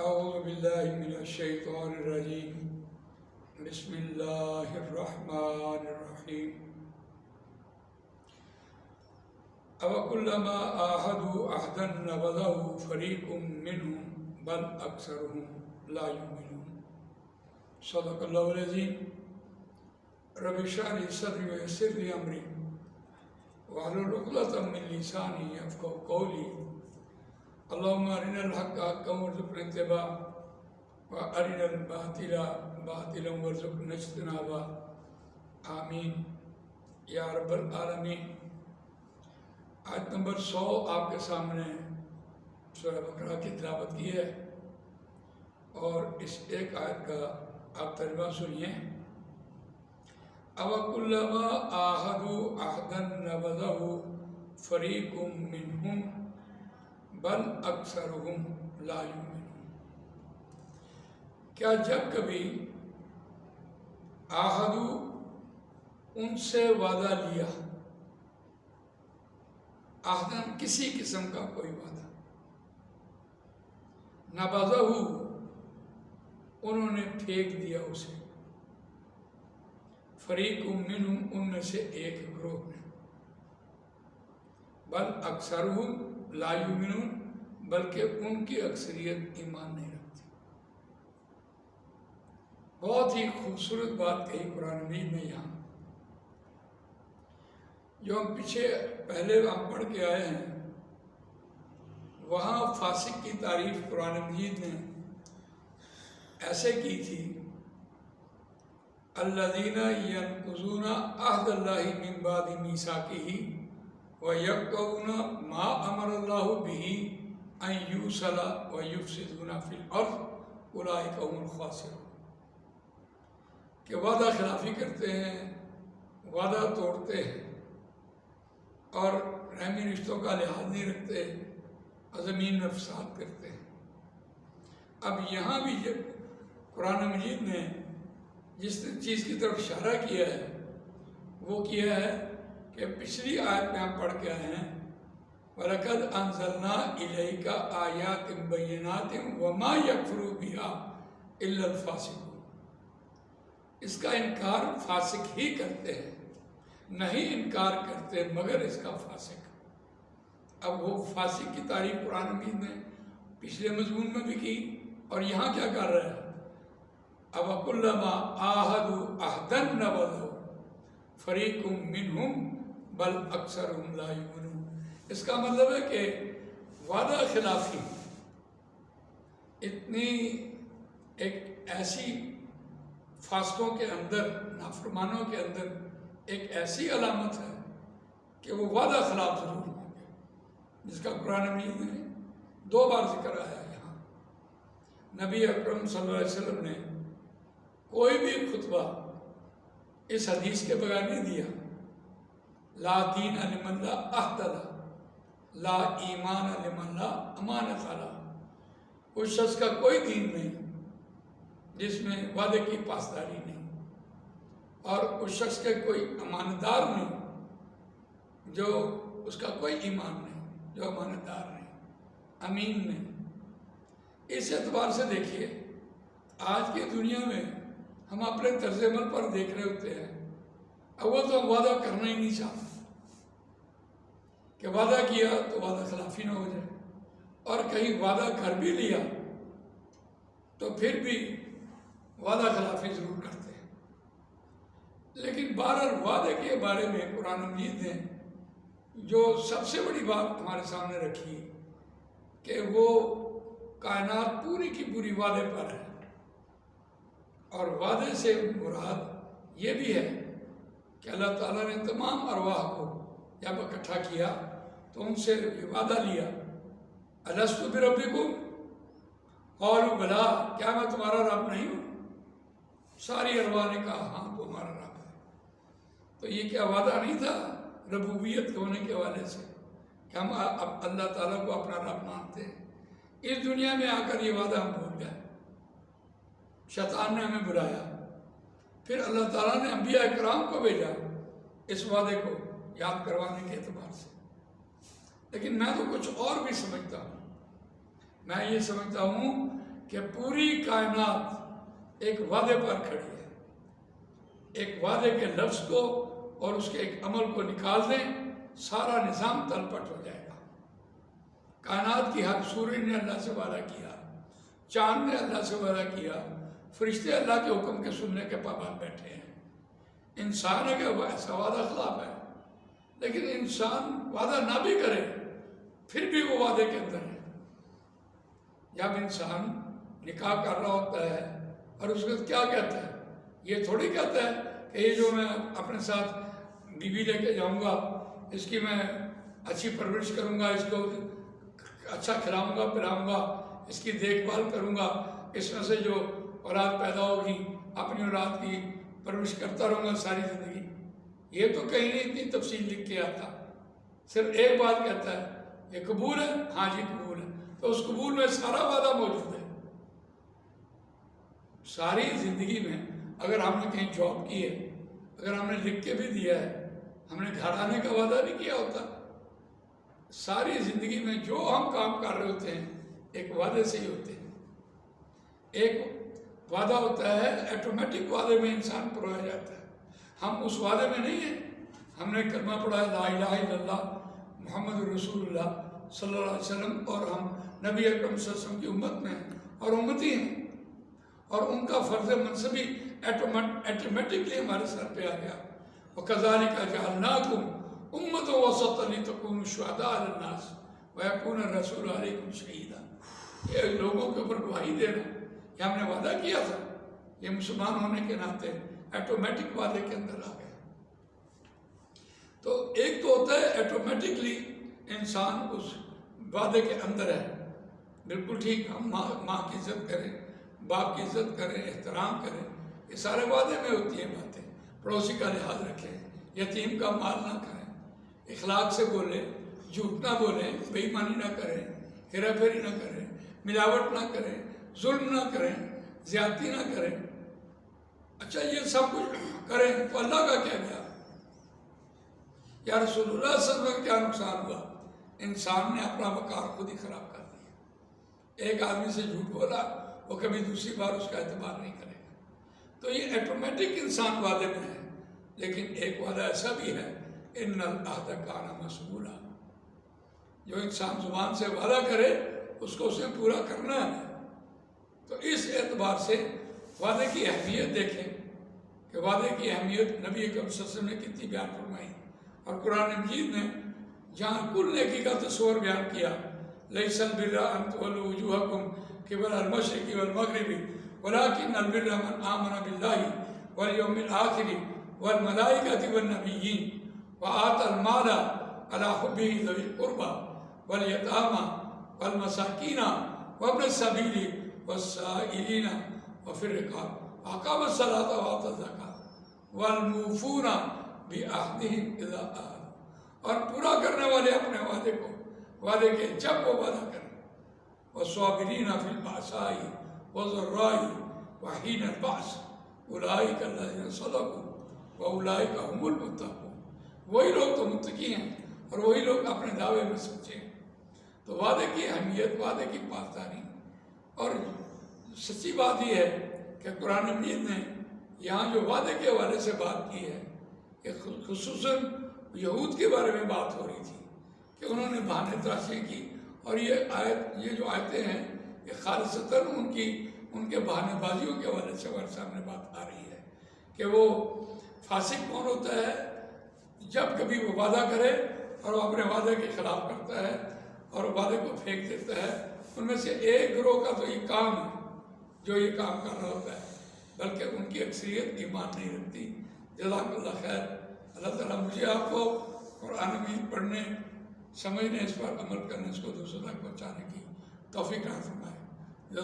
اعوذ باللہ من الشیطان الرجیم بسم اللہ الرحمن الرحیم اوکلما عاہدوا عہدا نبذہ فریق منہم بل اکثرهم لا یؤمنون صدق اللہ العظیم رب اشرح لی صدری ویسر لی امری واحلل عقدۃ من لسانی یفقہوا قولی اللهم ارنا الحق حقا وارزقنا اتباعه وارنا الباطل باطلا وارزقنا اجتنابه آمین یا رب العالمین۔ آیت نمبر 100 آپ کے سامنے سورہ بقرہ کی تلاوت کی ہے اور اس ایک آیت کا آپ ترجمہ سنیے۔ اوکلما عاہدوا عہدا نبذہ فریق منہم بل اکثرهم لا یؤمنون۔ کیا جب کبھی عہدوا ان سے وعدہ لیا، عہدن کسی قسم کا کوئی وعدہ، نبذہ انہوں نے پھینک دیا اسے، فریق منہم ان میں سے ایک گروہ نے، بل اکثرهم لا یؤمنون بلکہ ان کی اکثریت ایمان نہیں رکھتی۔ بہت ہی خوبصورت بات کہی قرآن مجید میں یہاں، جو ہم پیچھے پہلے ہم پڑھ کے آئے ہیں، وہاں فاسق کی تعریف قرآن مجید نے ایسے کی تھی، الذین ینقضون عہد اللہ من بعد میثاقہ وَيَقْطَعُونَ مَا أَمَرَ اللَّهُ بِهِ أَن يُوصَلَ وَيُفْسِدُونَ فِي الْأَرْضِ أُولَٰئِكَ هُمُ الْخَاسِرُونَ، کہ وعدہ خلافی کرتے ہیں، وعدہ توڑتے ہیں اور رحمی رشتوں کا لحاظ نہیں رکھتے، زمین میں فساد کرتے ہیں۔ اب یہاں بھی جب قرآن مجید نے جس چیز کی طرف اشارہ کیا ہے وہ کیا ہے کہ پچھلی آیت میں ہم پڑھ کے آئے ہیں، وَلَقَدْ أَنزَلْنَا إِلَيْكَ آيَاتٍ بَيِّنَاتٍ وَمَا يَكْفُرُ بِهَا إِلَّا الْفَاسِقُونَ۔ اس کا انکار فاسق ہی کرتے ہیں، نہیں انکار کرتے مگر اس کا فاسق۔ اب وہ فاسق کی تعریف قرآن مجید نے پچھلے مضمون میں بھی کی اور یہاں کیا کر رہا ہے، اوکلما عاہدوا عہدا نبذہ فریق منہم بل اکثرهم لا یؤمنون۔ اس کا مطلب ہے کہ وعدہ خلافی اتنی ایک ایسی فاسقوں کے اندر، نافرمانوں کے اندر ایک ایسی علامت ہے کہ وہ وعدہ خلاف ضرور ہوں گے، جس کا قرآن مجید میں 2 بار ذکر آیا ہے۔ یہاں نبی اکرم صلی اللہ علیہ وسلم نے کوئی بھی خطبہ اس حدیث کے بغیر نہیں دیا، لا دین لمن لا عہد لہ، لا ایمان لمن لا امانت لہ۔ اس شخص کا کوئی دین نہیں جس میں وعدے کی پاسداری نہیں، اور اس شخص کے کوئی امانت دار نہیں جو اس کا کوئی ایمان نہیں، جو امانت دار نہیں، امین نہیں۔ اس اعتبار سے دیکھیے آج کی دنیا میں ہم اپنے طرز عمل پر دیکھ رہے ہوتے ہیں، اول تو ہم وعدہ کرنا ہی نہیں چاہتے کہ وعدہ کیا تو وعدہ خلافی نہ ہو جائے، اور کہیں وعدہ کر بھی لیا تو پھر بھی وعدہ خلافی ضرور کرتے ہیں۔ لیکن بہرحال وعدے کے بارے میں قرآن مجید نے جو سب سے بڑی بات ہمارے سامنے رکھی کہ وہ کائنات پوری کی پوری وعدے پر ہے، اور وعدے سے مراد یہ بھی ہے کہ اللہ تعالیٰ نے تمام ارواح کو جب اکٹھا کیا تو ان سے وعدہ لیا، الست بربکم قالوا بلا، کیا میں تمہارا رب نہیں ہوں؟ ساری ارواح نے کہا ہاں تو ہمارا رب ہے۔ تو یہ کیا وعدہ نہیں تھا ربوبیت کے ہونے کے حوالے سے کہ ہم اب اللہ تعالیٰ کو اپنا رب مانتے ہیں؟ اس دنیا میں آ کر یہ وعدہ ہم بھول گئے، شیطان نے ہمیں بلایا، پھر اللہ تعالیٰ نے انبیاء کرام کو بھیجا اس وعدے کو یاد کروانے کے اعتبار سے۔ لیکن میں تو کچھ اور بھی سمجھتا ہوں، میں یہ سمجھتا ہوں کہ پوری کائنات ایک وعدے پر کھڑی ہے، ایک وعدے کے لفظ کو اور اس کے ایک عمل کو نکال دیں، سارا نظام تلپٹ ہو جائے گا۔ کائنات کی ہر سورج نے اللہ سے وعدہ کیا، چاند نے اللہ سے وعدہ کیا، فرشتے اللہ کے حکم کے سننے کے پابند بیٹھے ہیں۔ انسان ہے کہ وہ ایسا وعدہ خلاف ہے، لیکن انسان وعدہ نہ بھی کرے پھر بھی وہ وعدے کے اندر ہے۔ جب انسان نکاح کر رہا ہوتا ہے اور اس کو کیا کہتا ہے، یہ تھوڑی کہتا ہے کہ یہ جو میں اپنے ساتھ بیوی لے کے جاؤں گا، اس کی میں اچھی پرورش کروں گا، اس کو اچھا کھلاؤں گا پلاؤں گا، اس کی دیکھ بھال کروں گا، اس میں سے جو اولاد پیدا ہوگی اپنی اولاد کی پرورش کرتا رہوں گا ساری زندگی۔ یہ تو کہیں نہیں اتنی تفصیل لکھ کے آتا، صرف ایک بات کہتا ہے، یہ قبول ہے؟ ہاں جی قبول ہے۔ تو اس قبول میں سارا وعدہ موجود ہے۔ ساری زندگی میں اگر ہم نے کہیں جاب کی ہے، اگر ہم نے لکھ کے بھی دیا ہے، ہم نے گھر آنے کا وعدہ نہیں کیا ہوتا۔ ساری زندگی میں جو ہم کام کر رہے ہوتے ہیں ایک وعدے سے ہی ہوتے ہیں۔ ایک وعدہ ہوتا ہے، ایٹومیٹک وعدے میں انسان پرویا جاتا ہے۔ ہم اس وعدے میں نہیں ہیں۔ ہم نے کلمہ پڑھا ہے لا الہ الا اللہ محمد رسول اللہ صلی اللہ علیہ وسلم، اور ہم نبی اکرم صلی اللہ علیہ وسلم کی امت میں ہیں اور امتی ہیں، اور ان کا فرض منصبی ایٹومیٹکلی ہمارے سر پہ آ گیا۔ وَكَذَلِكَ جَعَلْنَاكُمْ أُمَّةً وَسَطًا لِتَكُونُوا شُهَدَاءَ عَلَى النَّاسِ وَيَكُونَ الرَّسُولُ عَلَيْكُمْ شَهِيدًا۔ یہ لوگوں کے اوپر گواہی دینا، یہ ہم نے وعدہ کیا تھا، یہ مسلمان ہونے کے ناطے ایٹومیٹک وعدے کے اندر آ گئے۔ تو ایک تو ہوتا ہے ایٹومیٹکلی انسان اس وعدے کے اندر ہے، بالکل ٹھیک، ہم ماں کی عزت کریں، باپ کی عزت کریں، احترام کریں، یہ سارے وعدے میں ہوتی ہیں باتیں۔ پڑوسی کا لحاظ رکھیں، یتیم کا مال نہ کریں، اخلاق سے بولیں، جھوٹ نہ بولیں، بے ایمانی نہ کریں، ہیرا پھیری نہ کریں، ملاوٹ نہ کریں، ظلم نہ کریں، زیادتی نہ کریں۔ اچھا یہ سب کچھ کریں تو اللہ کا کیا گیا؟ یا رسول اللہ صلی اللہ علیہ وسلم کا کیا نقصان ہوا؟ انسان نے اپنا وقار خود ہی خراب کر دیا۔ ایک آدمی سے جھوٹ بولا، وہ کبھی دوسری بار اس کا اعتبار نہیں کرے گا۔ تو یہ ایٹومیٹک انسان وعدے میں ہے۔ لیکن ایک وعدہ ایسا بھی ہے، ان العہد کان مسئولا، جو انسان زبان سے وعدہ کرے اس کو اسے پورا کرنا ہے۔ تو اس اعتبار سے وعدے کی اہمیت دیکھیں کہ وعدے کی اہمیت نبی اکرم صلی اللہ علیہ وسلم نے کتنی بیان فرمائی، اور قرآن مجید نے جہاں کل نیکی کا تصور بیان کیا، لیس البر ان تولوا وجوہکم قبل المشرق والمغرب ولکن البر من آمن باللہ والیوم الآخر والملائکۃ والنبیین وآتى المال على حبہ ذوی القربى والیتامى والمساکین وابن السبیل والسائلین وفی الرقاب اقام الصلاۃ وآتى الزکاۃ والموفون بعہدہم اذا عاہدوا، اور پورا کرنے والے اپنے وعدے کو، وعدے کے جب وہ وعدہ کریں، والصابرین فی البأساء والضراء وحین البأس اولئک الذین صدقوا واولئک هم المتقون۔ وہی لوگ تو متقی ہیں اور وہی لوگ اپنے دعوے میں سچے ہیں۔ تو وعدے کی اہمیت، وعدے کی پاسداری، اور سچی بات یہ ہے کہ قرآن مجید نے یہاں جو وعدے کے حوالے سے بات کی ہے، کہ خصوصاً یہود کے بارے میں بات ہو رہی تھی کہ انہوں نے بہانے تراشی کی، اور یہ جو آیتیں ہیں یہ خالصتاً ان کے بہانے بازیوں کے حوالے سے ہمارے سامنے بات آ رہی ہے کہ وہ فاسق کون ہوتا ہے؟ جب کبھی وہ وعدہ کرے اور وہ اپنے وعدے کے خلاف کرتا ہے اور وعدے کو پھینک دیتا ہے۔ ان میں سے ایک گروہ کا تو یہ کام ہے جو یہ کام کر رہا ہوتا ہے، بلکہ ان کی اکثریت ایمان نہیں رکھتی۔ جزاک اللہ خیر۔ اللہ تعالیٰ مجھے آپ کو قرآن مجید پڑھنے، سمجھنے، اس پر عمل کرنے، اس کو دوسروں تک پہنچانے کی توفیق عطا فرمائے۔